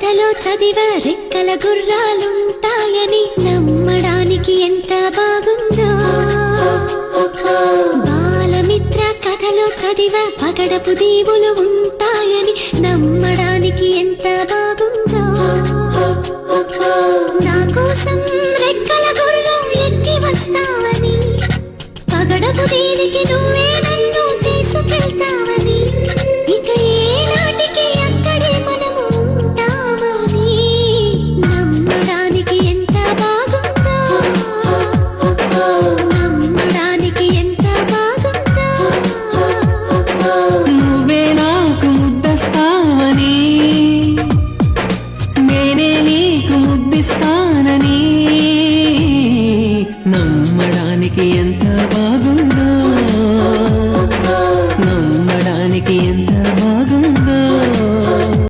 కథలో చదివా రెక్కల గుర్రాలుంటాయని నమ్మడానికి ఎంత బాగుందో. బాలమిత్ర కథలో చదివా పగడపు దీవులు ఉంటాయని